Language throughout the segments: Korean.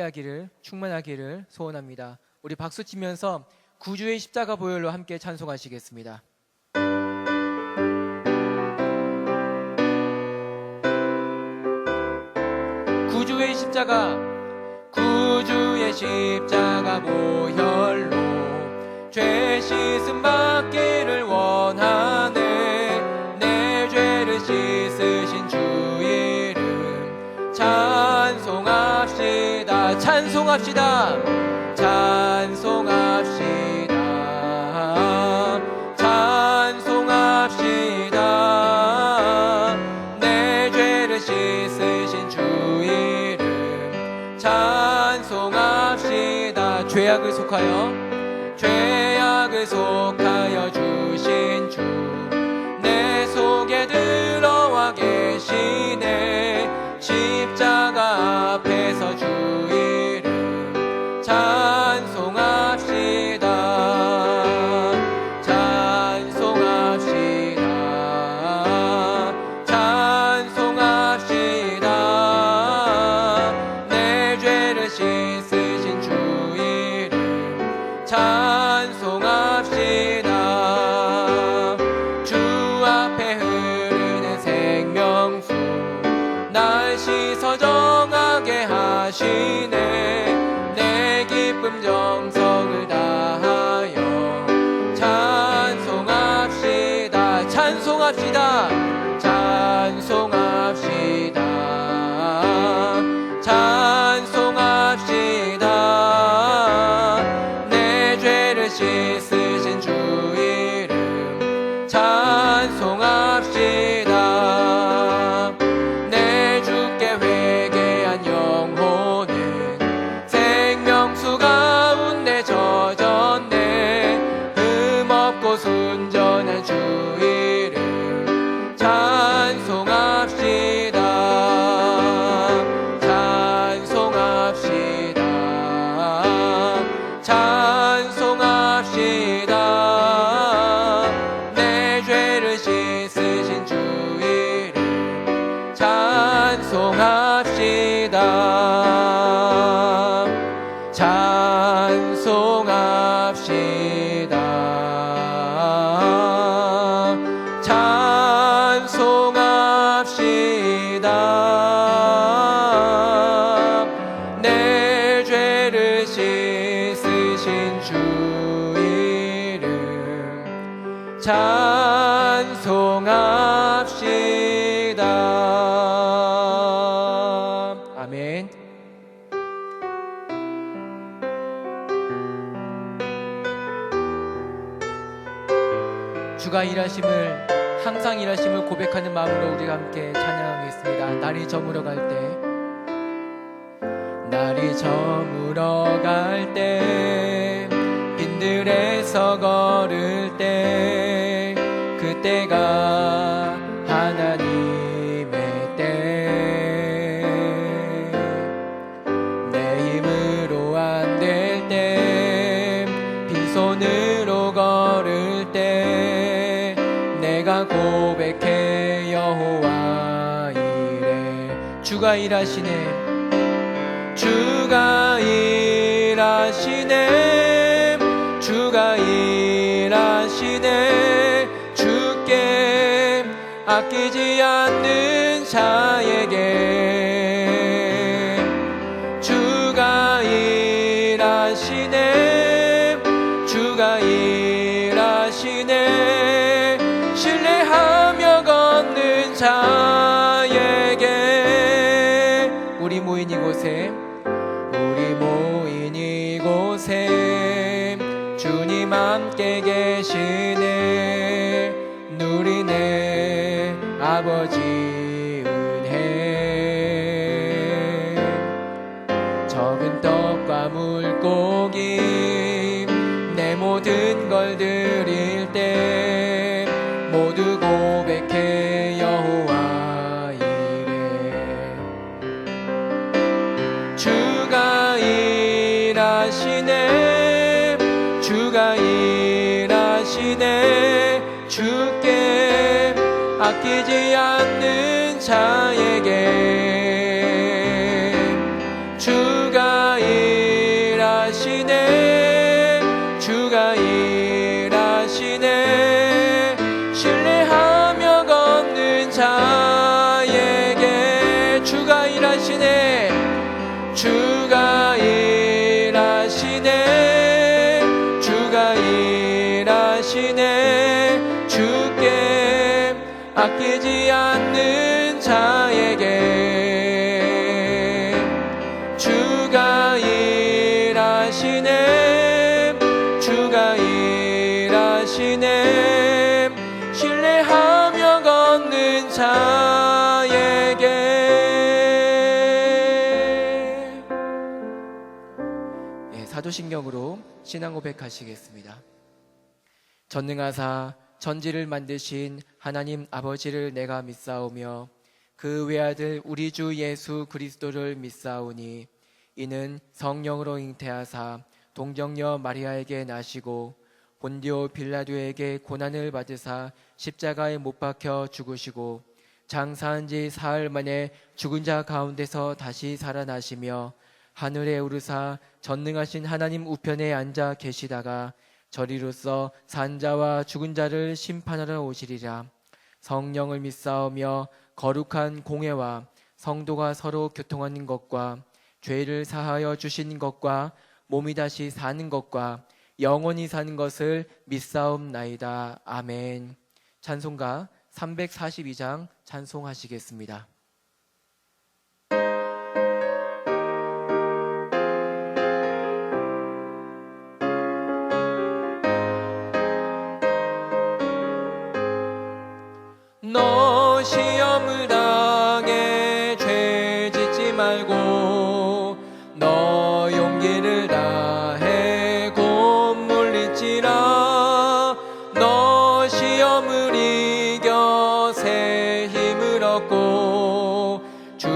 함께하기를, 충만하기를 소원합니다. 우리 박수 치면서 구주의 십자가 보혈로 함께 찬송하시겠습니다. 구주의 십자가, 구주의 십자가 보혈로 죄 씻음 받기를 원하네. 내 죄를 씻으신 주 이름 찬송합시다. 찬송합시다. 찬송합시다. 찬송합시다. 내 죄를 씻으신 주 이름 찬송합시다. 죄악을 속하여 주신 주 내 속에 들어와 계시네. 십자가 앞에서 주 이름 찬송합시다. 찬송합시다. 찬송합시다. 내 죄를 씻으신 주 이름 찬송합시다. 주 앞에 흐르는 생명수 날 씻어 정하게 하시네. 내 기쁨 정성을 다하여 찬송합시다. 찬송합시다. 찬송합시다. 찬송합시다. 내 죄를 씻으신 주 이름 찬송합시다. 내 주께 회개한 영혼은 생명수 가운데 젖었네. 흠없고 순전한 주 이름 찬송합시다. 찬송합시다. 찬송합시다. 내 죄를 씻으신 주 이름 찬송합시다. 찬송합시다. 찬송합시다. 내 죄를 씻으신 주 이름 찬송합시다. 아멘. 주가 항상 일하심을 고백하는 마음으로 우리가 함께 찬양하겠습니다. 날이 저물어 갈 때 빈들에서 걸을 때 그때가 하나님의 때. 내 힘으로 안 될 때 빈손으로 걸을 때 내가 고백해 여호와 이래. 주가 일하시네. 주가 일하시네. 주가 일하시네. 주께 아끼지 않는 자에게 주가 일하시네. 주가 일하시네. 신뢰하며 걷는 자에게 우리 모인 이곳에 주님 함께 계시네. 누리네 아버지 은혜. 적은 떡과 물고기 내 모든 걸 드릴 때 모두 고백해 여호와 이래. 주가 일하시네. 주가 일하시네. 주께 아끼지 않는 자에게 주가 주가 일하시네. 신뢰하며 걷는 자에게 주가 일하시네. 주가 일하시네. 주가 일하시네. 주께 아끼지 않는 자에게 주가 일하시네. 주가 일하시네. 신뢰하며 걷는 자에게. 사도신경으로 신앙 고백하시겠습니다. 전능하사 천지를 만드신 하나님 아버지를 내가 믿사오며 그 외아들 우리 주 예수 그리스도를 믿사오니 이는 성령으로 잉태하사 동정녀 마리아에게 나시고 본디오 빌라도에게 고난을 받으사 십자가에 못 박혀 죽으시고 장사한 지 사흘 만에 죽은 자 가운데서 다시 살아나시며 하늘에 오르사 전능하신 하나님 우편에 앉아 계시다가 저리로서 산 자와 죽은 자를 심판하러 오시리라. 성령을 믿사오며 거룩한 공회와 성도가 서로 교통하는 것과 죄를 사하여 주신 것과 몸이 다시 사는 것과 영원히 사는 것을 믿사옵나이다. 아멘. 찬송가 342장 찬송하시겠습니다. 너 시험을 당해 죄 짓지 말고 너 용기를 다해 곧 물리치라. 너 시험을 이겨 새 힘을 얻고 주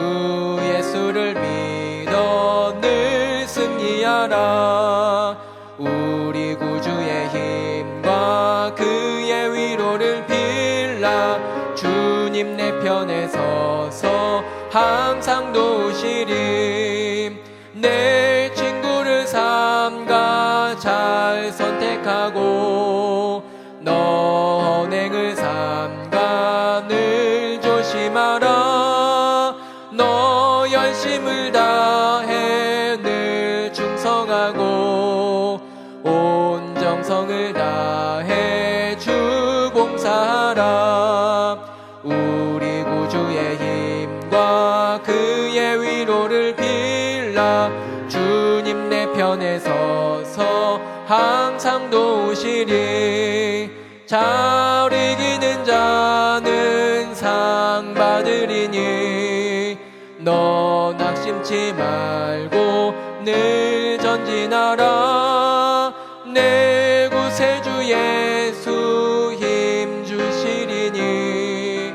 예수를 믿어 늘 승리하라. 우리 구주의 힘과 그의 위로를 빌라. 주님 내 편에 서서 항상 도우시리. 내 친구를 삼가 잘 선택하고 너 언행을 삼가 늘 조심하라. 너 열심을 다해 늘 충성하고 온 정성을 다해 주 봉사하라. 우리 구주의 힘과 그의 위로를 빌라. 주님 내 편에 서서 항상 도우시리. 잘 이기는 자는 상 받으리니 너 낙심치 말고 늘 전진하라. 내 구세주 예수 힘 주시리니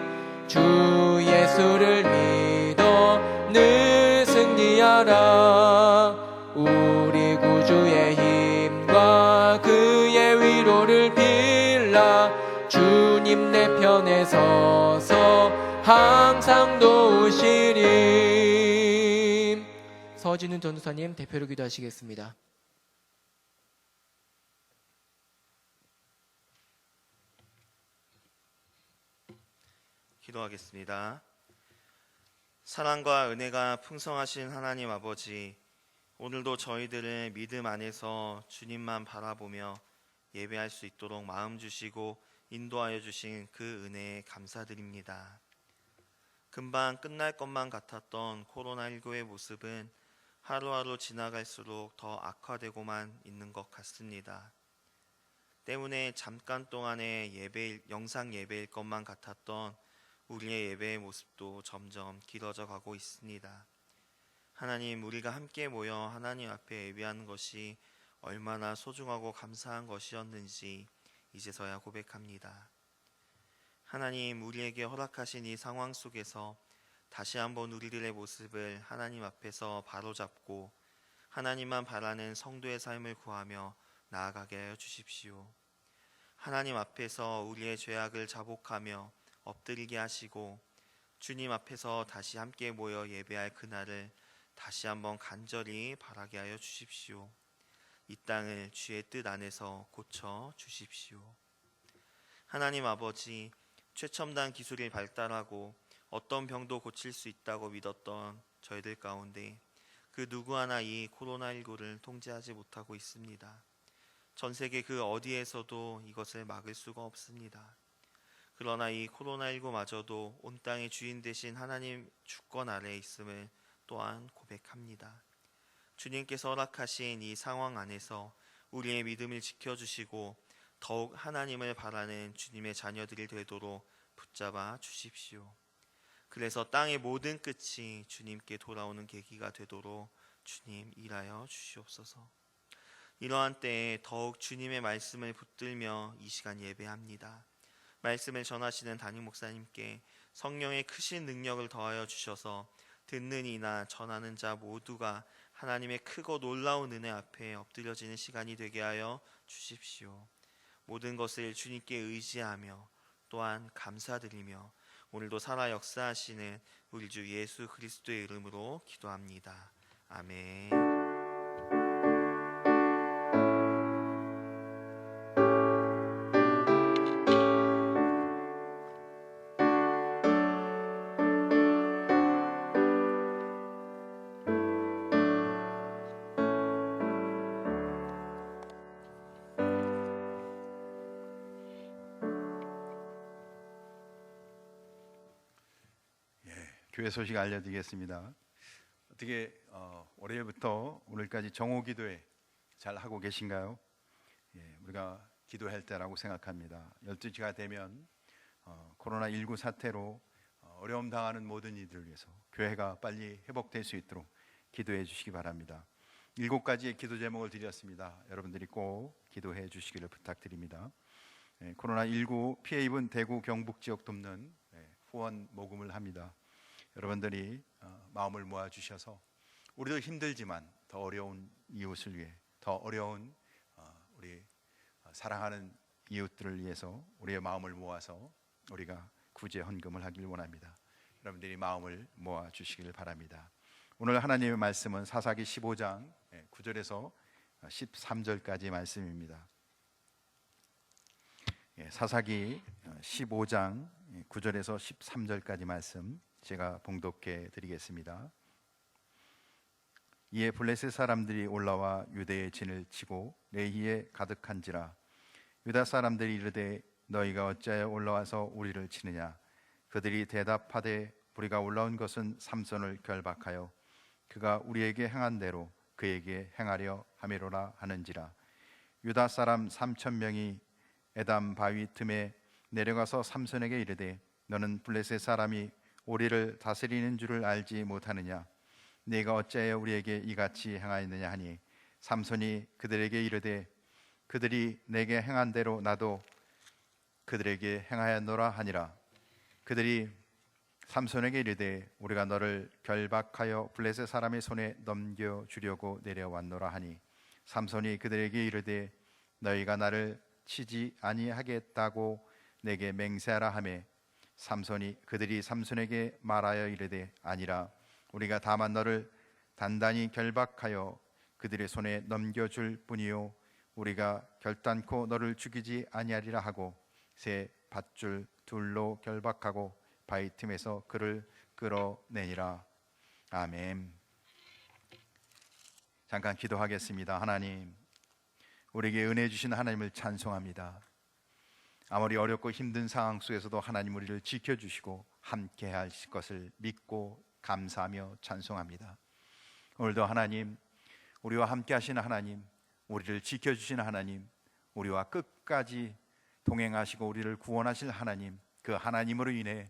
주 예수를 믿어 늘 승리하라. 우리 구주의 힘과 그의 위로를 빌라. 주님 내 편에 서서 항상 도우시리. 서진훈 전도사님 대표로 기도하시겠습니다. 기도하겠습니다. 사랑과 은혜가 풍성하신 하나님 아버지, 오늘도 저희들의 믿음 안에서 주님만 바라보며 예배할 수 있도록 마음 주시고 인도하여 주신 그 은혜에 감사드립니다. 금방 끝날 것만 같았던 코로나19의 모습은 하루하루 지나갈수록 더 악화되고만 있는 것 같습니다. 때문에 잠깐 동안의 영상 예배일 것만 같았던 우리의 예배의 모습도 점점 길어져 가고 있습니다. 하나님, 우리가 함께 모여 하나님 앞에 예배하는 것이 얼마나 소중하고 감사한 것이었는지 이제서야 고백합니다. 하나님, 우리에게 허락하신 이 상황 속에서 다시 한번 우리들의 모습을 하나님 앞에서 바로잡고 하나님만 바라는 성도의 삶을 구하며 나아가게 하여 주십시오. 하나님 앞에서 우리의 죄악을 자복하며 엎드리게 하시고 주님 앞에서 다시 함께 모여 예배할 그날을 다시 한번 간절히 바라게 하여 주십시오. 이 땅을 주의 뜻 안에서 고쳐 주십시오. 하나님 아버지, 최첨단 기술이 발달하고 어떤 병도 고칠 수 있다고 믿었던 저희들 가운데 그 누구 하나 이 코로나19를 통제하지 못하고 있습니다. 전 세계 그 어디에서도 이것을 막을 수가 없습니다. 그러나 이 코로나19마저도 온 땅의 주인 되신 하나님 주권 아래에 있음을 또한 고백합니다. 주님께서 허락하신 이 상황 안에서 우리의 믿음을 지켜주시고 더욱 하나님을 바라는 주님의 자녀들이 되도록 붙잡아 주십시오. 그래서 땅의 모든 끝이 주님께 돌아오는 계기가 되도록 주님 일하여 주시옵소서. 이러한 때에 더욱 주님의 말씀을 붙들며 이 시간 예배합니다. 말씀을 전하시는 담임 목사님께 성령의 크신 능력을 더하여 주셔서 듣는 이나 전하는 자 모두가 하나님의 크고 놀라운 은혜 앞에 엎드려지는 시간이 되게 하여 주십시오. 모든 것을 주님께 의지하며 또한 감사드리며 오늘도 살아 역사하시는 우리 주 예수 그리스도의 이름으로 기도합니다. 아멘. 교회 소식 알려드리겠습니다. 어떻게 월요일부터 오늘까지 정오기도회 잘 하고 계신가요? 우리가 기도할 때라고 생각합니다. 12시가 되면 코로나19 사태로 어려움 당하는 모든 이들을 위해서 교회가 빨리 회복될 수 있도록 기도해 주시기 바랍니다. 7가지의 기도 제목을 드렸습니다. 여러분들이 꼭 기도해 주시기를 부탁드립니다. 코로나19 피해 입은 대구 경북 지역 돕는 후원 모금을 합니다. 여러분들이 마음을 모아 주셔서 우리도 힘들지만 더 어려운 이웃을 위해, 더 어려운 우리 사랑하는 이웃들을 위해서 우리의 마음을 모아서 우리가 구제 헌금을 하길 원합니다. 여러분들이 마음을 모아 주시길 바랍니다. 오늘 하나님의 말씀은 사사기 15장 9절에서 13절까지 말씀입니다. 사사기 15장 9절에서 13절까지 말씀 제가 봉독해 드리겠습니다. 이에 블레셋 사람들이 올라와 유대의 진을 치고 레히에 가득한지라. 유다 사람들이 이르되 너희가 어찌하여 올라와서 우리를 치느냐. 그들이 대답하되 우리가 올라온 것은 삼손을 결박하여 그가 우리에게 행한 대로 그에게 행하려 함이로라 하는지라. 유다 사람 3,000명이 에담 바위 틈에 내려가서 삼손에게 이르되 너는 블레셋 사람이 우리를 다스리는 줄을 알지 못하느냐. 네가 어찌하여 우리에게 이같이 행하였느냐 하니 삼손이 그들에게 이르되 그들이 내게 행한 대로 나도 그들에게 행하였노라 하니라. 그들이 삼손에게 이르되 우리가 너를 결박하여 블레셋 사람의 손에 넘겨주려고 내려왔노라 하니 삼손이 그들에게 이르되 너희가 나를 치지 아니하겠다고 내게 맹세하라 하매 그들이 삼손에게 말하여 이르되 아니라 우리가 다만 너를 단단히 결박하여 그들의 손에 넘겨줄 뿐이요 우리가 결단코 너를 죽이지 아니하리라 하고 새 밧줄 둘로 결박하고 바위 틈에서 그를 끌어내니라. 아멘. 잠깐 기도하겠습니다. 하나님, 우리에게 은혜 주신 하나님을 찬송합니다. 아무리 어렵고 힘든 상황 속에서도 하나님 우리를 지켜주시고 함께 하실 것을 믿고 감사하며 찬송합니다. 오늘도 하나님, 우리와 함께 하시는 하나님, 우리를 지켜주시는 하나님, 우리와 끝까지 동행하시고 우리를 구원하실 하나님, 그 하나님으로 인해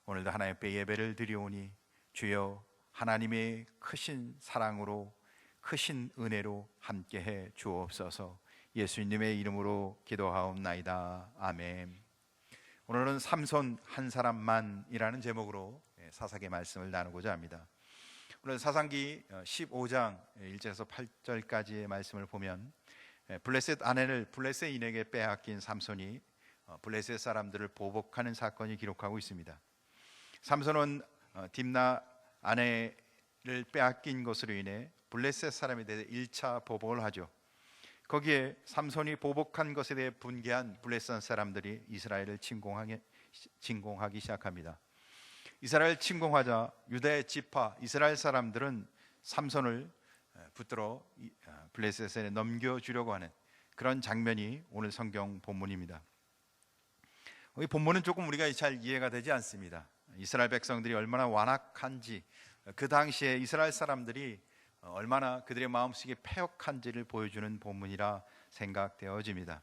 오늘도 하나님 앞에 예배를 드리오니 주여 하나님의 크신 사랑으로 크신 은혜로 함께해 주옵소서. 예수님의 이름으로 기도하옵나이다. 아멘. 오늘은 삼손 한 사람만이라는 제목으로 사사기 말씀을 나누고자 합니다. 오늘 사사기 15장 1절에서 8절까지의 말씀을 보면 블레셋 아내를 블레셋인에게 빼앗긴 삼손이 블레셋 사람들을 보복하는 사건이 기록하고 있습니다. 삼손은 딥나 아내를 빼앗긴 것으로 인해 블레셋 사람에 대해 1차 보복을 하죠. 거기에 삼손이 보복한 것에 대해 분개한 블레셋 사람들이 이스라엘을 침공하기 시작합니다. 이스라엘 침공하자 유다의 지파 이스라엘 사람들은 삼손을 붙들어 블레셋에 넘겨주려고 하는 그런 장면이 오늘 성경 본문입니다. 이 본문은 조금 우리가 잘 이해가 되지 않습니다. 이스라엘 백성들이 얼마나 완악한지, 그 당시에 이스라엘 사람들이 얼마나 그들의 마음속에 패역한지를 보여주는 본문이라 생각되어집니다.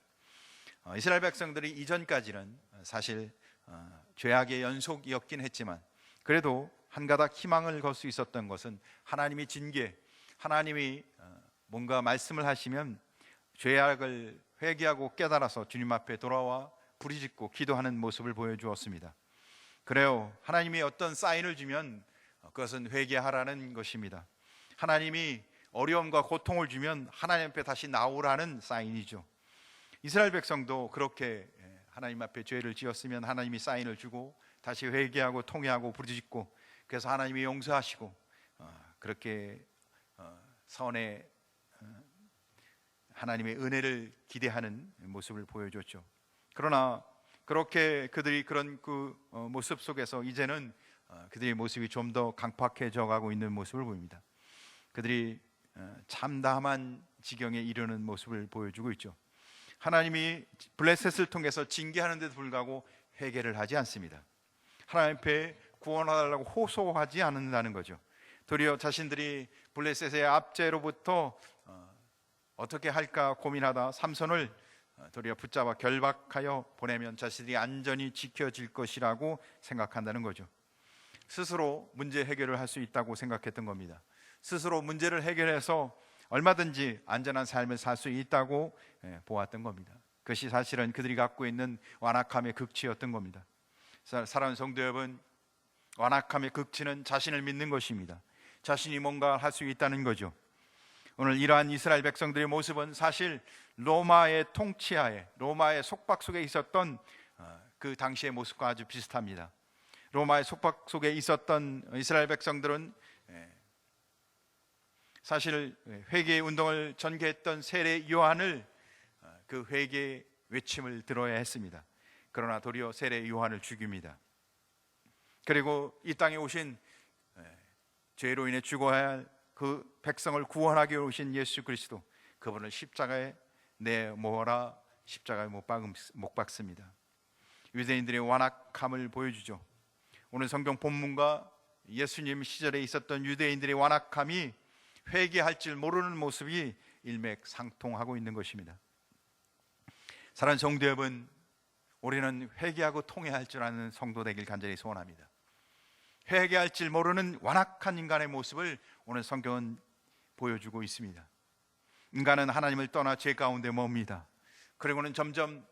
이스라엘 백성들이 이전까지는 사실 죄악의 연속이었긴 했지만 그래도 한 가닥 희망을 걸 수 있었던 것은 하나님이 징계, 하나님이 뭔가 말씀을 하시면 죄악을 회개하고 깨달아서 주님 앞에 돌아와 부르짖고 기도하는 모습을 보여주었습니다. 그래요, 하나님이 어떤 사인을 주면 그것은 회개하라는 것입니다. 하나님이 어려움과 고통을 주면 하나님 앞에 다시 나오라는 사인이죠. 이스라엘 백성도 그렇게 하나님 앞에 죄를 지었으면 하나님이 사인을 주고 다시 회개하고 통회하고 부르짖고, 그래서 하나님이 용서하시고 그렇게 선의 하나님의 은혜를 기대하는 모습을 보여줬죠. 그러나 그렇게 그들이 그런 모습 속에서 이제는 그들의 모습이 좀 더 강팍해져 가고 있는 모습을 보입니다. 그들이 참담한 지경에 이르는 모습을 보여주고 있죠. 하나님이 블레셋을 통해서 징계하는 데도 불구하고 회개를 하지 않습니다. 하나님 앞에 구원하달라고 호소하지 않는다는 거죠. 도리어 자신들이 블레셋의 압제로부터 어떻게 할까 고민하다 삼손을 도리어 붙잡아 결박하여 보내면 자신들이 안전히 지켜질 것이라고 생각한다는 거죠. 스스로 문제 해결을 할 수 있다고 생각했던 겁니다. 스스로 문제를 해결해서 얼마든지 안전한 삶을 살 수 있다고 보았던 겁니다. 그것이 사실은 그들이 갖고 있는 완악함의 극치였던 겁니다. 사랑하는 성도 여러분, 완악함의 극치는 자신을 믿는 것입니다. 자신이 뭔가 할 수 있다는 거죠. 오늘 이러한 이스라엘 백성들의 모습은 사실 로마의 통치하에, 로마의 속박 속에 있었던 그 당시의 모습과 아주 비슷합니다. 로마의 속박 속에 있었던 이스라엘 백성들은 사실 회개 운동을 전개했던 세례 요한을 그 회개 외침을 들어야 했습니다. 그러나 도리어 세례 요한을 죽입니다. 그리고 이 땅에 오신 죄로 인해 죽어야 할 그 백성을 구원하기 위해 오신 예수 그리스도, 그분을 십자가에 내모아라 십자가에 못 박습니다. 유대인들의 완악함을 보여주죠. 오늘 성경 본문과 예수님 시절에 있었던 유대인들의 완악함이 회개할 줄 모르는 모습이 일맥상통하고 있는 것입니다. 사랑하는 성도 여러분, 우리는 회개하고 통회할 줄 아는 성도 되길 간절히 소원합니다. 회개할 줄 모르는 완악한 인간의 모습을 오늘 성경은 보여주고 있습니다. 인간은 하나님을 떠나 죄 가운데 멉니다. 그리고는 점점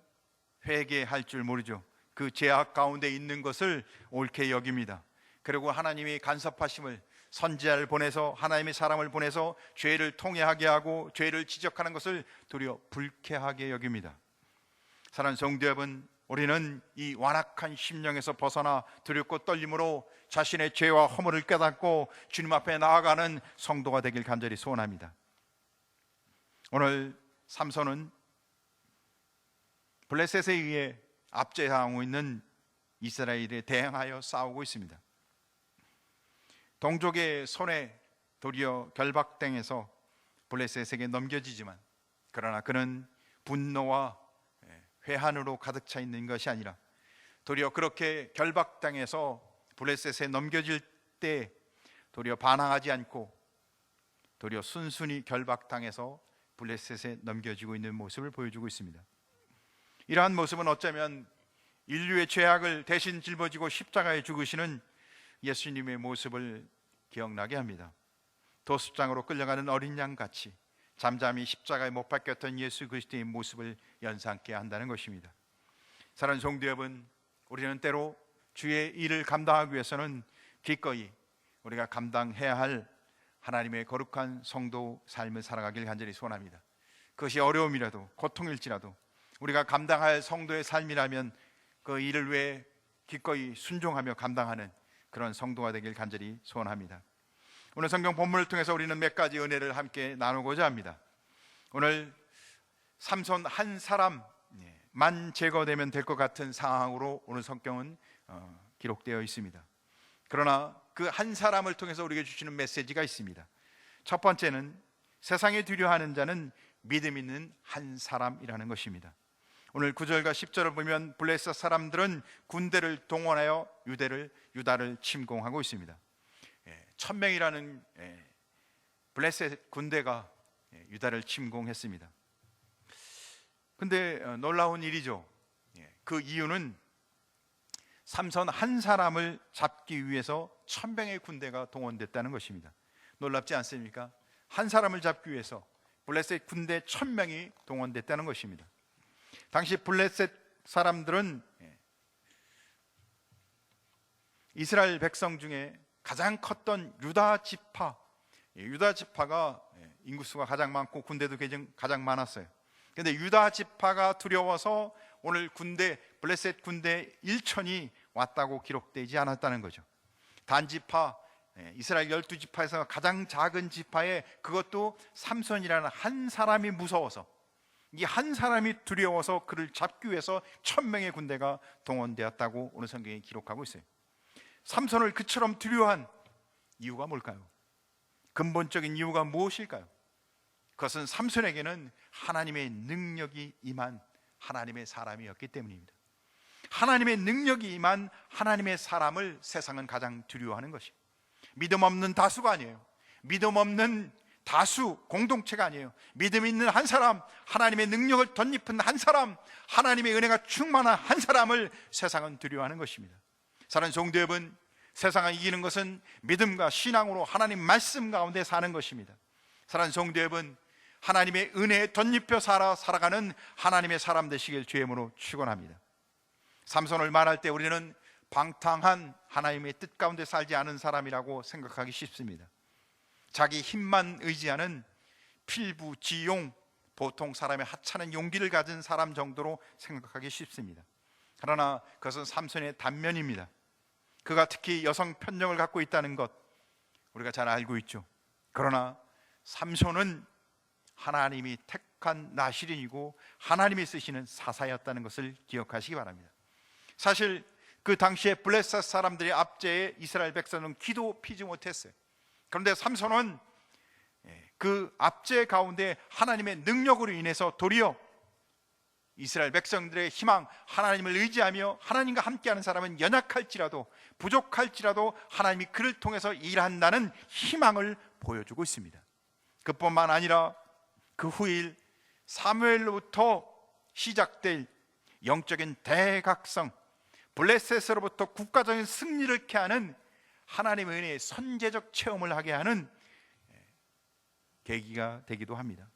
회개할 줄 모르죠. 그 죄악 가운데 있는 것을 옳게 여깁니다. 그리고 하나님이 간섭하심을, 선지자를 보내서, 하나님의 사람을 보내서 죄를 통회하게 하고 죄를 지적하는 것을 도리어 불쾌하게 여깁니다. 사랑하는 성도 여러분, 우리는 이 완악한 심령에서 벗어나 두렵고 떨림으로 자신의 죄와 허물을 깨닫고 주님 앞에 나아가는 성도가 되길 간절히 소원합니다. 오늘 삼손은 블레셋에 의해 압제당하고 있는 이스라엘에 대항하여 싸우고 있습니다. 동족의 손에 도리어 결박당해서 블레셋에게 넘겨지지만, 그러나 그는 분노와 회한으로 가득 차 있는 것이 아니라 도리어 그렇게 결박당해서 블레셋에 넘겨질 때 도리어 반항하지 않고 도리어 순순히 결박당해서 블레셋에 넘겨지고 있는 모습을 보여주고 있습니다. 이러한 모습은 어쩌면 인류의 죄악을 대신 짊어지고 십자가에 죽으시는 예수님의 모습을 기억나게 합니다. 도습장으로 끌려가는 어린 양같이 잠잠히 십자가에 못 박혔던 예수 그리스도의 모습을 연상케 한다는 것입니다. 사랑하는 성도 여러분, 우리는 때로 주의 일을 감당하기 위해서는 기꺼이 우리가 감당해야 할 하나님의 거룩한 성도 삶을 살아가길 간절히 소원합니다. 그것이 어려움이라도 고통일지라도 우리가 감당할 성도의 삶이라면 그 일을 위해 기꺼이 순종하며 감당하는 그런 성도가 되길 간절히 소원합니다. 오늘 성경 본문을 통해서 우리는 몇 가지 은혜를 함께 나누고자 합니다. 오늘 삼손 한 사람만 제거되면 될 것 같은 상황으로 오늘 성경은 기록되어 있습니다. 그러나 그 한 사람을 통해서 우리에게 주시는 메시지가 있습니다. 첫 번째는 세상에 두려워하는 자는 믿음 있는 한 사람이라는 것입니다. 오늘 9절과 10절을 보면 블레셋 사람들은 군대를 동원하여 유다를 침공하고 있습니다. 1000명이라는 블레셋 군대가 유다를 침공했습니다. 근데 놀라운 일이죠. 그 이유는 삼손 한 사람을 잡기 위해서 1000명의 군대가 동원됐다는 것입니다. 놀랍지 않습니까? 한 사람을 잡기 위해서 블레셋 군대 1000명이 동원됐다는 것입니다. 당시 블레셋 사람들은 이스라엘 백성 중에 가장 컸던 유다 지파가 인구수가 가장 많고 군대도 가장 많았어요. 그런데 유다 지파가 두려워서 오늘 블레셋 군대 1000이 왔다고 기록되지 않았다는 거죠. 단지파, 이스라엘 12지파에서 가장 작은 지파에 그것도 삼손이라는 한 사람이 무서워서, 이 한 사람이 두려워서 그를 잡기 위해서 1000명의 군대가 동원되었다고 오늘 성경이 기록하고 있어요. 삼손을 그처럼 두려워한 이유가 뭘까요? 근본적인 이유가 무엇일까요? 그것은 삼손에게는 하나님의 능력이 임한 하나님의 사람이었기 때문입니다. 하나님의 능력이 임한 하나님의 사람을 세상은 가장 두려워하는 것입니다. 믿음 없는 다수가 아니에요. 믿음 없는 다수 공동체가 아니에요. 믿음 있는 한 사람, 하나님의 능력을 덧입은 한 사람, 하나님의 은혜가 충만한 한 사람을 세상은 두려워하는 것입니다. 사랑하는 성도 여러분, 세상을 이기는 것은 믿음과 신앙으로 하나님 말씀 가운데 사는 것입니다. 사랑하는 성도 여러분, 하나님의 은혜에 덧입혀 살아가는 하나님의 사람 되시길 주의 이름으로 축원합니다. 삼손을 말할 때 우리는 방탕한 하나님의 뜻 가운데 살지 않은 사람이라고 생각하기 쉽습니다. 자기 힘만 의지하는 필부지용, 보통 사람의 하찮은 용기를 가진 사람 정도로 생각하기 쉽습니다. 그러나 그것은 삼손의 단면입니다. 그가 특히 여성 편령을 갖고 있다는 것 우리가 잘 알고 있죠. 그러나 삼손은 하나님이 택한 나실인이고 하나님이 쓰시는 사사였다는 것을 기억하시기 바랍니다. 사실 그 당시에 블레셋 사람들의 압제에 이스라엘 백성은 기도 피지 못했어요. 그런데 삼손은 그 압제 가운데 하나님의 능력으로 인해서 도리어 이스라엘 백성들의 희망, 하나님을 의지하며 하나님과 함께하는 사람은 연약할지라도 부족할지라도 하나님이 그를 통해서 일한다는 희망을 보여주고 있습니다. 그뿐만 아니라 그 후일 사무엘로부터 시작될 영적인 대각성, 블레셋으로부터 국가적인 승리를케 하는 하나님의 은혜의 선제적 체험을 하게 하는 계기가 되기도 합니다.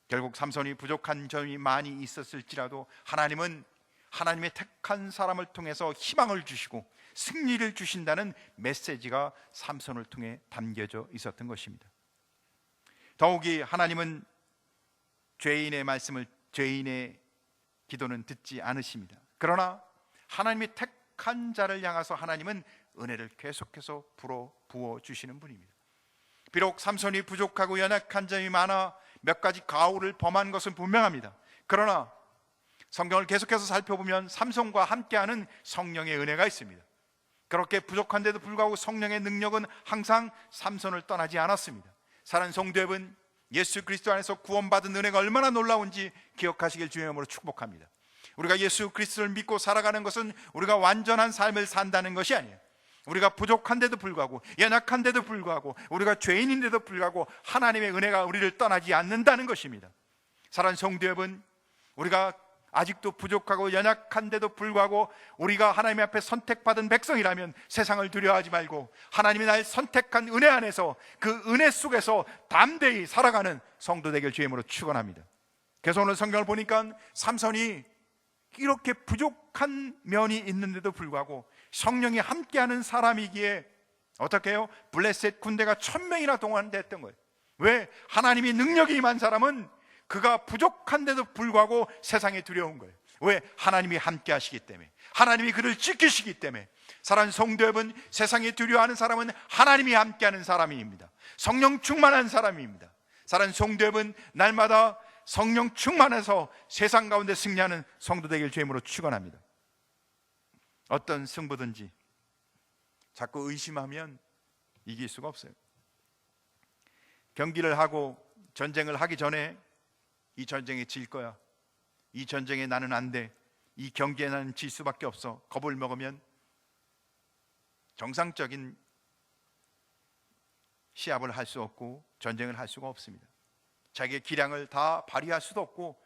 결국 삼손이 부족한 점이 많이 있었을지라도 하나님은 하나님의 택한 사람을 통해서 희망을 주시고 승리를 주신다는 메시지가 삼손을 통해 담겨져 있었던 것입니다. 더욱이 하나님은 죄인의 말씀을, 죄인의 기도는 듣지 않으십니다. 그러나 하나님이 택한 자를 향해서 하나님은 은혜를 계속해서 부어주시는 분입니다. 비록 삼손이 부족하고 연약한 점이 많아 몇 가지 가오를 범한 것은 분명합니다. 그러나 성경을 계속해서 살펴보면 삼손과 함께하는 성령의 은혜가 있습니다. 그렇게 부족한데도 불구하고 성령의 능력은 항상 삼손을 떠나지 않았습니다. 사랑하는 성도 여러분, 예수 그리스도 안에서 구원받은 은혜가 얼마나 놀라운지 기억하시길 주의 이름으로 축복합니다. 우리가 예수 그리스도를 믿고 살아가는 것은 우리가 완전한 삶을 산다는 것이 아니에요. 우리가 부족한데도 불구하고, 연약한데도 불구하고, 우리가 죄인인데도 불구하고 하나님의 은혜가 우리를 떠나지 않는다는 것입니다. 사랑하는 성도 여러분, 우리가 아직도 부족하고 연약한데도 불구하고 우리가 하나님 앞에 선택받은 백성이라면 세상을 두려워하지 말고 하나님이 날 선택한 은혜 안에서 그 은혜 속에서 담대히 살아가는 성도 되길 주의 이름으로 축원합니다. 그래서 오늘 성경을 보니까 삼손이 이렇게 부족한 면이 있는데도 불구하고 성령이 함께하는 사람이기에 어떻게 해요? 블레셋 군대가 1000명이나 동원됐던 거예요. 왜? 하나님이 능력이 임한 사람은 그가 부족한데도 불구하고 세상에 두려운 거예요. 왜? 하나님이 함께 하시기 때문에, 하나님이 그를 지키시기 때문에. 사랑하는 성도 여러분, 세상에 두려워하는 사람은 하나님이 함께하는 사람입니다. 성령 충만한 사람입니다. 사랑하는 성도 여러분, 날마다 성령 충만해서 세상 가운데 승리하는 성도 되길 주임으로 축원합니다. 어떤 승부든지 자꾸 의심하면 이길 수가 없어요. 경기를 하고 전쟁을 하기 전에 이 전쟁에 질 거야, 이 전쟁에 나는 안 돼, 이 경기에 나는 질 수밖에 없어, 겁을 먹으면 정상적인 시합을 할 수 없고 전쟁을 할 수가 없습니다. 자기의 기량을 다 발휘할 수도 없고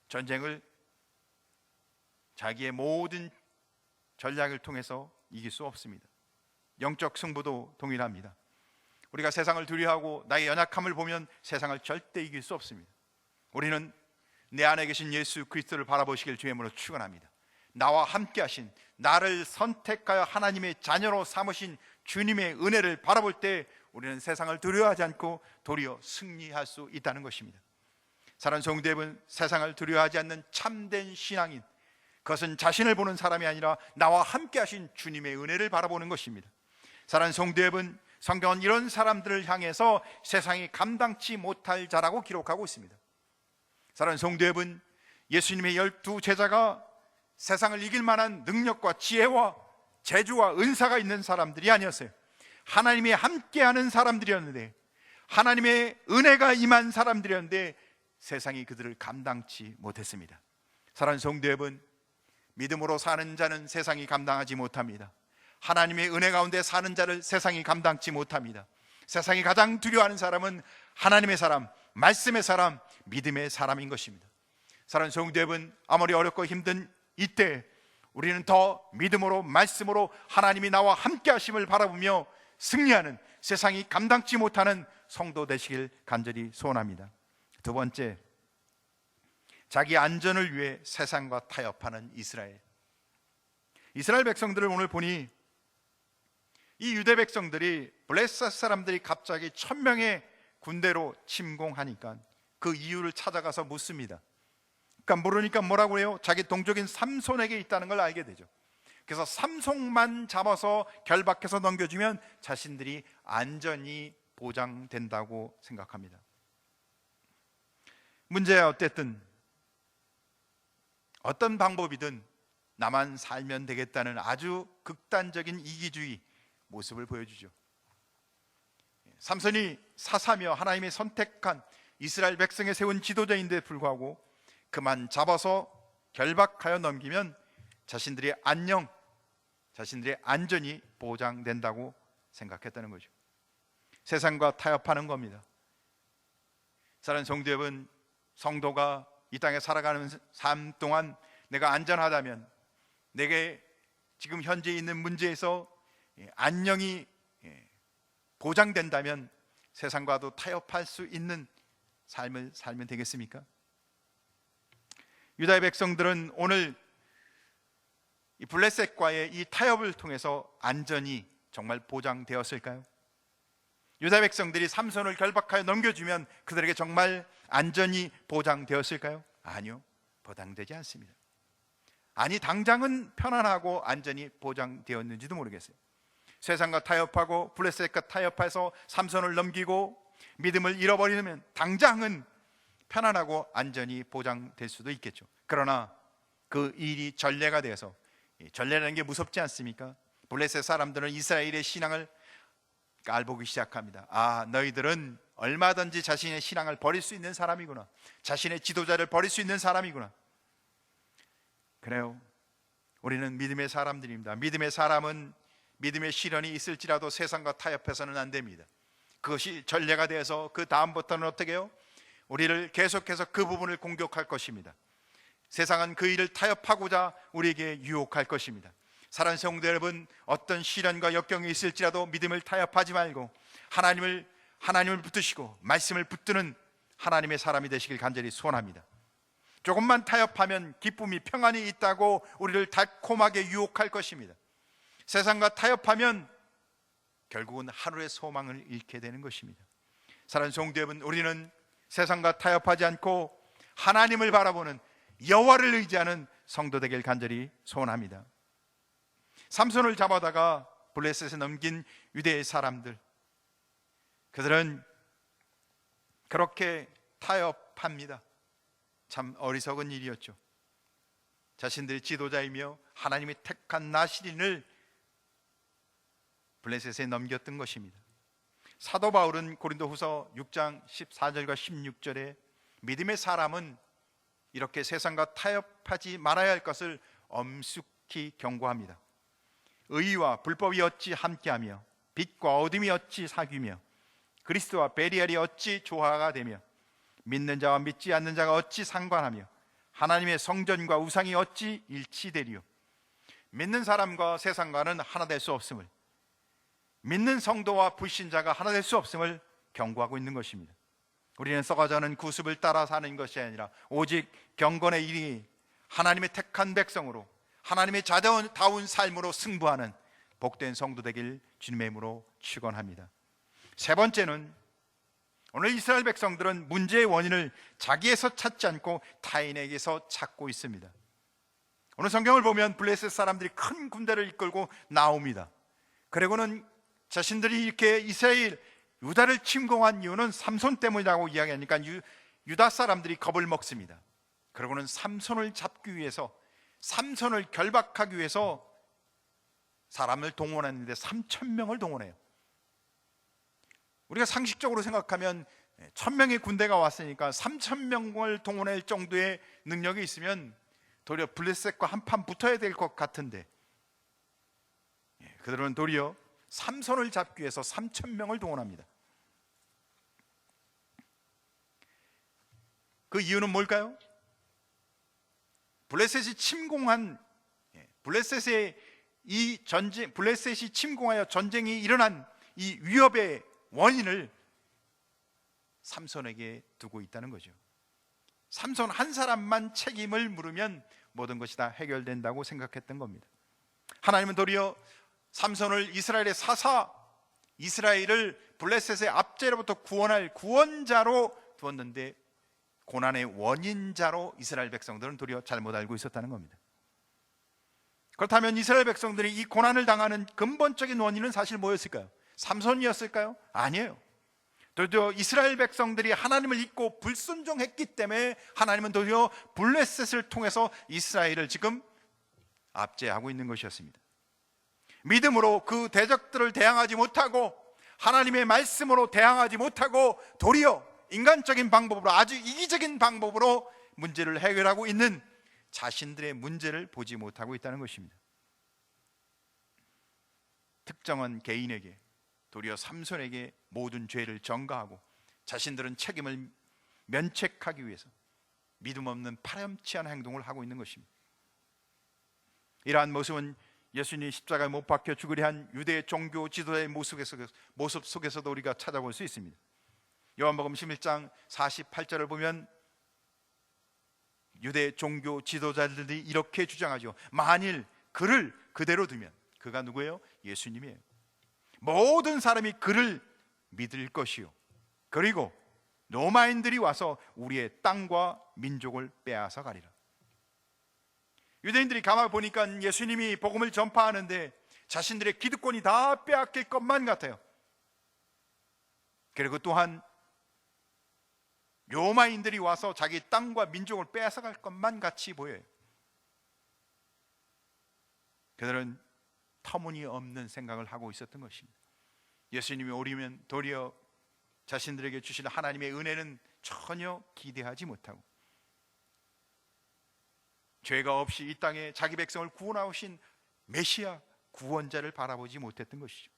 전쟁을 자기의 모든 전략을 통해서 이길 수 없습니다. 영적 승부도 동일합니다. 우리가 세상을 두려워하고 나의 연약함을 보면 세상을 절대 이길 수 없습니다. 우리는 내 안에 계신 예수 그리스도를 바라보시길 주님으로 축원합니다. 나와 함께 하신, 나를 선택하여 하나님의 자녀로 삼으신 주님의 은혜를 바라볼 때 우리는 세상을 두려워하지 않고 도리어 승리할 수 있다는 것입니다. 사랑하는 성도 여러분, 세상을 두려워하지 않는 참된 신앙인, 그것은 자신을 보는 사람이 아니라 나와 함께 하신 주님의 은혜를 바라보는 것입니다. 사랑하는 성도 여러분, 성경은 이런 사람들을 향해서 세상이 감당치 못할 자라고 기록하고 있습니다. 사랑하는 성도 여러분, 예수님의 12 제자가 세상을 이길 만한 능력과 지혜와 재주와 은사가 있는 사람들이 아니었어요. 하나님이 함께하는 사람들이었는데, 하나님의 은혜가 임한 사람들이었는데 세상이 그들을 감당치 못했습니다. 사랑하는 성도 여러분, 믿음으로 사는 자는 세상이 감당하지 못합니다. 하나님의 은혜 가운데 사는 자를 세상이 감당치 못합니다. 세상이 가장 두려워하는 사람은 하나님의 사람, 말씀의 사람, 믿음의 사람인 것입니다. 사랑하는 성도 여러분, 아무리 어렵고 힘든 이때 우리는 더 믿음으로, 말씀으로 하나님이 나와 함께 하심을 바라보며 승리하는, 세상이 감당치 못하는 성도 되시길 간절히 소원합니다. 두 번째, 자기 안전을 위해 세상과 타협하는 이스라엘. 이스라엘 백성들을 오늘 보니 이 유대 백성들이 블레셋 사람들이 갑자기 1000명의 군대로 침공하니까 그 이유를 찾아가서 묻습니다. 그러니까 모르니까 뭐라고 해요? 자기 동족인 삼손에게 있다는 걸 알게 되죠. 그래서 삼손만 잡아서 결박해서 넘겨주면 자신들이 안전이 보장된다고 생각합니다. 문제야, 어쨌든 어떤 방법이든 나만 살면 되겠다는 아주 극단적인 이기주의 모습을 보여주죠. 삼손이 사사며 하나님의 선택한 이스라엘 백성에 세운 지도자인데 불구하고 그만 잡아서 결박하여 넘기면 자신들의 안녕, 자신들의 안전이 보장된다고 생각했다는 거죠. 세상과 타협하는 겁니다. 사랑하는 성도 여러분, 성도가 이 땅에 살아가는 삶 동안 내가 안전하다면, 내게 지금 현재 있는 문제에서 안녕이 보장된다면 세상과도 타협할 수 있는 삶을 살면 되겠습니까? 유다의 백성들은 오늘 이 블레셋과의 이 타협을 통해서 안전이 정말 보장되었을까요? 유다 백성들이 삼손을 결박하여 넘겨주면 그들에게 정말 안전이 보장되었을까요? 아니요, 보장되지 않습니다. 아니, 당장은 편안하고 안전이 보장되었는지도 모르겠어요. 세상과 타협하고 블레셋과 타협해서 삼손을 넘기고 믿음을 잃어버리면 당장은 편안하고 안전이 보장될 수도 있겠죠. 그러나 그 일이 전례가 되어서, 전례라는 게 무섭지 않습니까? 블레셋 사람들은 이스라엘의 신앙을 깔보기 시작합니다. 아, 너희들은 얼마든지 자신의 신앙을 버릴 수 있는 사람이구나, 자신의 지도자를 버릴 수 있는 사람이구나. 그래요, 우리는 믿음의 사람들입니다. 믿음의 사람은 믿음의 시련이 있을지라도 세상과 타협해서는 안 됩니다. 그것이 전례가 되어서 그 다음부터는 어떻게 해요? 우리를 계속해서 그 부분을 공격할 것입니다. 세상은 그 일을 타협하고자 우리에게 유혹할 것입니다. 사랑하는 성도 여러분, 어떤 시련과 역경이 있을지라도 믿음을 타협하지 말고 하나님을 붙드시고 말씀을 붙드는 하나님의 사람이 되시길 간절히 소원합니다. 조금만 타협하면 기쁨이, 평안이 있다고 우리를 달콤하게 유혹할 것입니다. 세상과 타협하면 결국은 하루의 소망을 잃게 되는 것입니다. 사랑하는 성도 여러분, 우리는 세상과 타협하지 않고 하나님을 바라보는, 여호와를 의지하는 성도 되길 간절히 소원합니다. 삼손을 잡아다가 블레셋에 넘긴 유대의 사람들, 그들은 그렇게 타협합니다. 참 어리석은 일이었죠. 자신들이 지도자이며 하나님이 택한 나시린을 블레셋에 넘겼던 것입니다. 사도 바울은 고린도후서 6장 14절과 16절에 믿음의 사람은 이렇게 세상과 타협하지 말아야 할 것을 엄숙히 경고합니다. 의와 불법이 어찌 함께하며 빛과 어둠이 어찌 사귀며 그리스도와 베리알이 어찌 조화가 되며 믿는 자와 믿지 않는 자가 어찌 상관하며 하나님의 성전과 우상이 어찌 일치되리요. 믿는 사람과 세상과는 하나 될 수 없음을, 믿는 성도와 불신자가 하나 될 수 없음을 경고하고 있는 것입니다. 우리는 썩어가는 구습을 따라 사는 것이 아니라 오직 경건의 일이 하나님의 택한 백성으로 하나님의 자다운 삶으로 승부하는 복된 성도 되길 주님의 이름으로 축원합니다. 세 번째는 오늘 이스라엘 백성들은 문제의 원인을 자기에서 찾지 않고 타인에게서 찾고 있습니다. 오늘 성경을 보면 블레셋 사람들이 큰 군대를 이끌고 나옵니다. 그리고는 자신들이 이렇게 이스라엘 유다를 침공한 이유는 삼손 때문이라고 이야기하니까 유다 사람들이 겁을 먹습니다. 그리고는 삼손을 잡기 위해서, 삼손을 결박하기 위해서 사람을 동원했는데 3,000명을 동원해요. 우리가 상식적으로 생각하면 1,000명의 군대가 왔으니까 3,000명을 동원할 정도의 능력이 있으면 도리어 블레셋과 한판 붙어야 될 것 같은데, 그들은 도리어 삼손을 잡기 위해서 3,000명을 동원합니다. 그 이유는 뭘까요? 블레셋이 침공한, 블레셋이 침공하여 전쟁이 일어난 이 위협의 원인을 삼손에게 두고 있다는 거죠. 삼손 한 사람만 책임을 물으면 모든 것이 다 해결된다고 생각했던 겁니다. 하나님은 도리어 삼손을 이스라엘의 사사, 이스라엘을 블레셋의 압제로부터 구원할 구원자로 두었는데 고난의 원인자로 이스라엘 백성들은 도리어 잘못 알고 있었다는 겁니다. 그렇다면 이스라엘 백성들이 이 고난을 당하는 근본적인 원인은 사실 뭐였을까요? 삼손이었을까요? 아니에요. 도리어 이스라엘 백성들이 하나님을 잊고 불순종했기 때문에 하나님은 도리어 블레셋을 통해서 이스라엘을 지금 압제하고 있는 것이었습니다. 믿음으로 그 대적들을 대항하지 못하고 하나님의 말씀으로 대항하지 못하고 도리어 인간적인 방법으로, 아주 이기적인 방법으로 문제를 해결하고 있는 자신들의 문제를 보지 못하고 있다는 것입니다. 특정한 개인에게, 도리어 삼손에게 모든 죄를 전가하고 자신들은 책임을 면책하기 위해서 믿음 없는 파렴치한 행동을 하고 있는 것입니다. 이러한 모습은 예수님이 십자가에 못 박혀 죽으려 한 유대 종교 지도자의 모습 속에서도 우리가 찾아볼 수 있습니다. 요한복음 11장 48절을 보면 유대 종교 지도자들이 이렇게 주장하죠. 만일 그를 그대로 두면, 그가 누구예요? 예수님이에요. 모든 사람이 그를 믿을 것이요, 그리고 로마인들이 와서 우리의 땅과 민족을 빼앗아 가리라. 유대인들이 가만 보니까 예수님이 복음을 전파하는데 자신들의 기득권이 다 빼앗길 것만 같아요. 그리고 또한 로마인들이 와서 자기 땅과 민족을 빼앗아 갈 것만 같이 보여요. 그들은 터무니없는 생각을 하고 있었던 것입니다. 예수님이 오리면 도리어 자신들에게 주실 하나님의 은혜는 전혀 기대하지 못하고 죄가 없이 이 땅에 자기 백성을 구원하신 메시아 구원자를 바라보지 못했던 것이죠.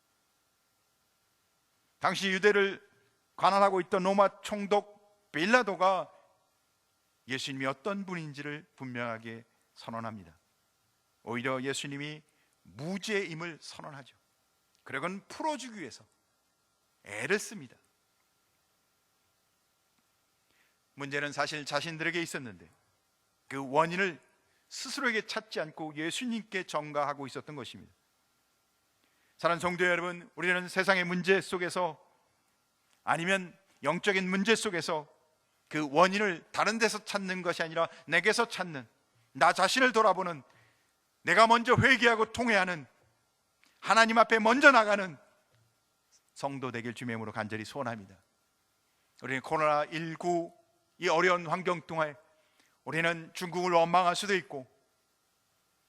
당시 유대를 관할하고 있던 로마 총독 빌라도가 예수님이 어떤 분인지를 분명하게 선언합니다. 오히려 예수님이 무죄임을 선언하죠. 그러곤 풀어주기 위해서 애를 씁니다. 문제는 사실 자신들에게 있었는데 그 원인을 스스로에게 찾지 않고 예수님께 전가하고 있었던 것입니다. 사랑하는 성도 여러분, 우리는 세상의 문제 속에서, 아니면 영적인 문제 속에서 그 원인을 다른 데서 찾는 것이 아니라 내게서 찾는, 나 자신을 돌아보는, 내가 먼저 회개하고 통회하는, 하나님 앞에 먼저 나가는 성도 되길 주님의 이름으로 간절히 소원합니다. 우리는 코로나19 이 어려운 환경 동안에 우리는 중국을 원망할 수도 있고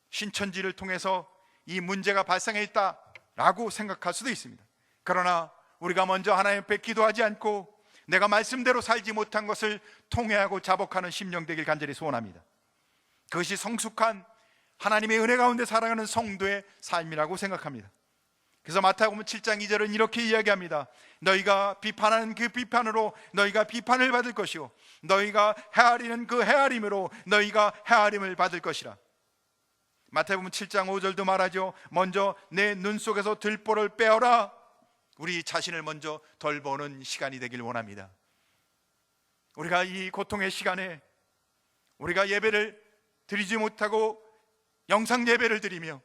신천지를 통해서 이 문제가 발생했다라고 생각할 수도 있습니다. 그러나 우리가 먼저 하나님 앞에 기도하지 않고 내가 말씀대로 살지 못한 것을 통회하고 자복하는 심령 되길 간절히 소원합니다. 그것이 성숙한 하나님의 은혜 가운데 살아가는 성도의 삶이라고 생각합니다. 그래서 마태복음 7장 2절은 이렇게 이야기합니다. 너희가 비판하는 그 비판으로 너희가 비판을 받을 것이요 너희가 헤아리는 그 헤아림으로 너희가 헤아림을 받을 것이라. 마태복음 7장 5절도 말하죠. 먼저 내 눈 속에서 들보를 빼어라. 우리 자신을 먼저 돌보는 시간이 되길 원합니다. 우리가 이 고통의 시간에 우리가 예배를 드리지 못하고 영상 예배를 드리며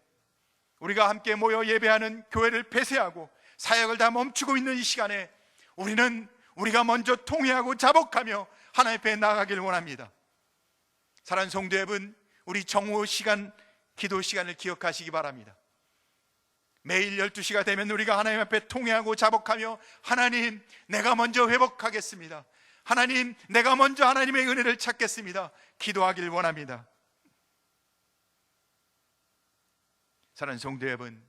우리가 함께 모여 예배하는 교회를 폐쇄하고 사역을 다 멈추고 있는 이 시간에 우리는 우리가 먼저 통회하고 자복하며 하나님 앞에 나아가길 원합니다. 사랑하는 성도 여러분, 우리 정오 시간, 기도 시간을 기억하시기 바랍니다. 매일 12시가 되면 우리가 하나님 앞에 통회하고 자복하며 하나님, 내가 먼저 회복하겠습니다. 하나님, 내가 먼저 하나님의 은혜를 찾겠습니다. 기도하길 원합니다. 사랑하는 성도 여러분,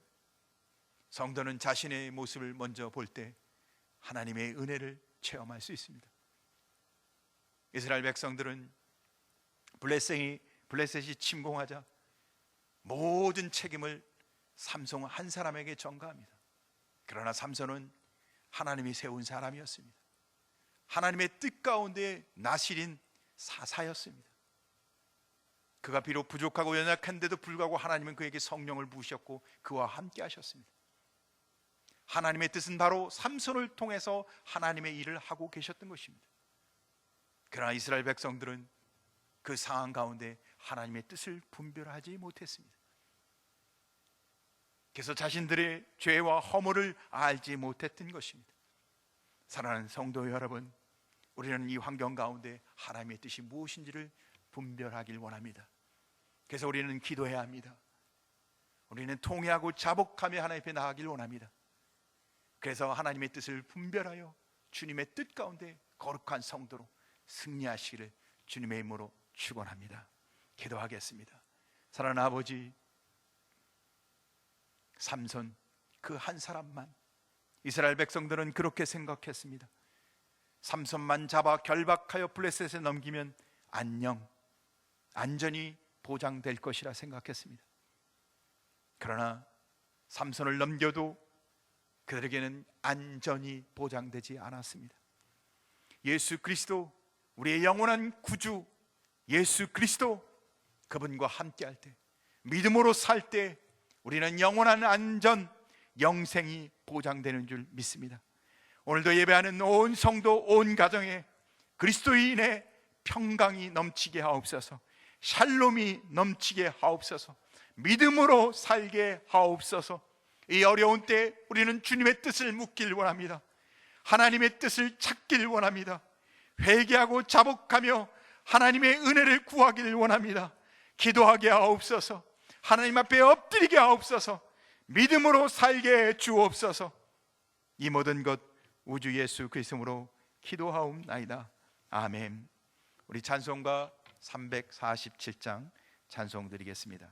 성도는 자신의 모습을 먼저 볼 때 하나님의 은혜를 체험할 수 있습니다. 이스라엘 백성들은 블레셋이 침공하자 모든 책임을 삼손 한 사람에게 전가합니다. 그러나 삼손은 하나님이 세운 사람이었습니다. 하나님의 뜻 가운데 나실인 사사였습니다. 그가 비록 부족하고 연약한데도 불구하고 하나님은 그에게 성령을 부으셨고 그와 함께 하셨습니다. 하나님의 뜻은 바로 삼손을 통해서 하나님의 일을 하고 계셨던 것입니다. 그러나 이스라엘 백성들은 그 상황 가운데 하나님의 뜻을 분별하지 못했습니다. 그래서 자신들의 죄와 허물을 알지 못했던 것입니다. 사랑하는 성도 여러분, 우리는 이 환경 가운데 하나님의 뜻이 무엇인지를 분별하길 원합니다. 그래서 우리는 기도해야 합니다. 우리는 통회하고 자복하며 하나님 앞에 나아가길 원합니다. 그래서 하나님의 뜻을 분별하여 주님의 뜻 가운데 거룩한 성도로 승리하시기를 주님의 이름으로 축원합니다. 기도하겠습니다. 사랑하는 아버지, 삼손 그 한 사람만, 이스라엘 백성들은 그렇게 생각했습니다. 삼손만 잡아 결박하여 블레셋에 넘기면 안전이 보장될 것이라 생각했습니다. 그러나 삼손을 넘겨도 그들에게는 안전이 보장되지 않았습니다. 예수 그리스도, 우리의 영원한 구주 예수 그리스도, 그분과 함께할 때, 믿음으로 살 때 우리는 영원한 안전, 영생이 보장되는 줄 믿습니다. 오늘도 예배하는 온 성도, 온 가정에 그리스도인의 평강이 넘치게 하옵소서, 샬롬이 넘치게 하옵소서, 믿음으로 살게 하옵소서. 이 어려운 때 우리는 주님의 뜻을 묻길 원합니다. 하나님의 뜻을 찾길 원합니다. 회개하고 자복하며 하나님의 은혜를 구하기를 원합니다. 기도하게 하옵소서, 하나님 앞에 엎드리게 하옵소서, 믿음으로 살게 주옵소서. 이 모든 것 우주 예수 그리스도로 기도하옵나이다. 아멘. 우리 찬송가 347장 찬송 드리겠습니다.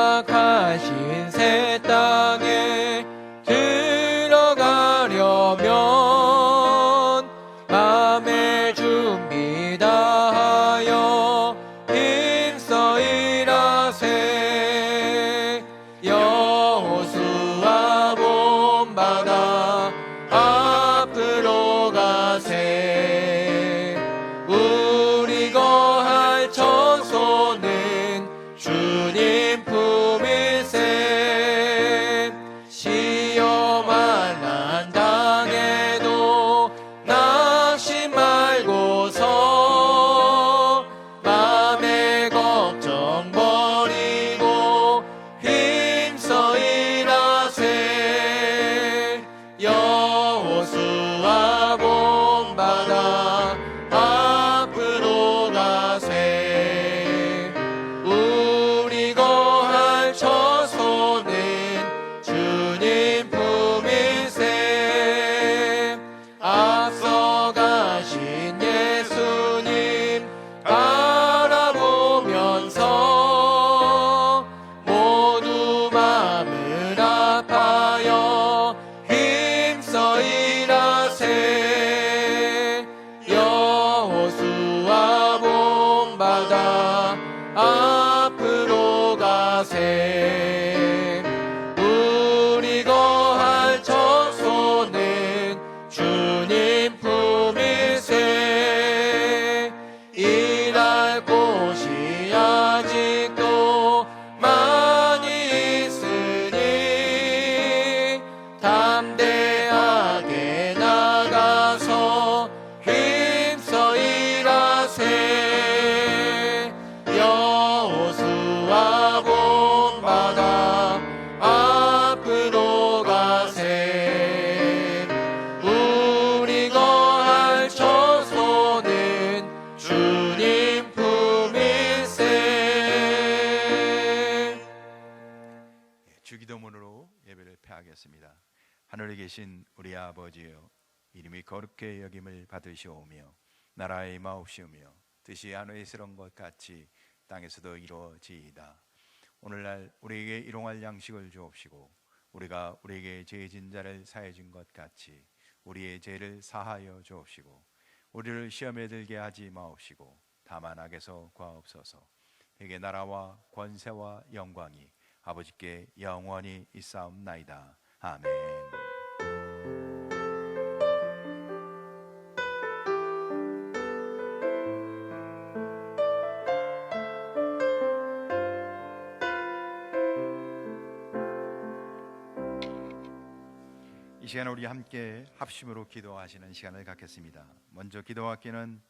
허락하신 새 땅에 들어가려면 맘의 준비 다하여 힘써 일하세. 여호수아 본받아 앞으로 가세. 우리 거할 처소는 주님 품일세. 시험할 난 당해도 낙심 말고서 맘의 걱정 버리고 힘써 일하세. 기도로 예배를 폐하겠습니다. 하늘에 계신 우리 아버지여, 이름이 거룩히 여김을 받으시오며 나라의 마옵시오며 뜻이 하늘에서 이룬 것 같이 땅에서도 이루어지이다. 오늘날 우리에게 일용할 양식을 주옵시고 우리가 우리에게 죄 진 자를 사해 준 것 같이 우리의 죄를 사하여 주옵시고 우리를 시험에 들게 하지 마옵시고 다만 악에서 구하옵소서. 에게 나라와 권세와 영광이 아버지께 영원히 있사옵나이다. 아멘. 이 시간 우리 함께 합심으로 기도하시는 시간을 갖겠습니다. 먼저 기도하기는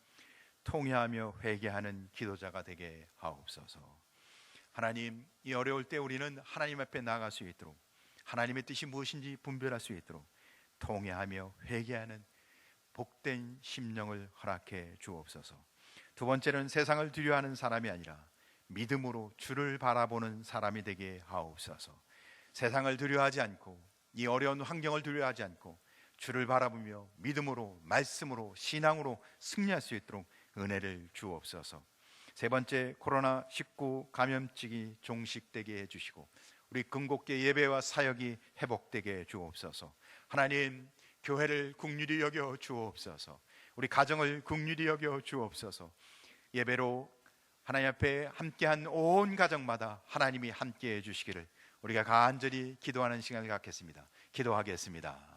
통회하며 회개하는 기도자가 되게 하옵소서. 하나님, 이 어려울 때 우리는 하나님 앞에 나아갈 수 있도록, 하나님의 뜻이 무엇인지 분별할 수 있도록 통회하며 회개하는 복된 심령을 허락해 주옵소서. 두 번째는 세상을 두려워하는 사람이 아니라 믿음으로 주를 바라보는 사람이 되게 하옵소서. 세상을 두려워하지 않고 이 어려운 환경을 두려워하지 않고 주를 바라보며 믿음으로, 말씀으로, 신앙으로 승리할 수 있도록 은혜를 주옵소서. 세 번째, 코로나19 감염증이 종식되게 해주시고 우리 금곡계 예배와 사역이 회복되게 해 주옵소서. 하나님, 교회를 긍휼히 여겨 주옵소서. 우리 가정을 긍휼히 여겨 주옵소서. 예배로 하나님 앞에 함께한 온 가정마다 하나님이 함께해 주시기를 우리가 간절히 기도하는 시간을 갖겠습니다. 기도하겠습니다.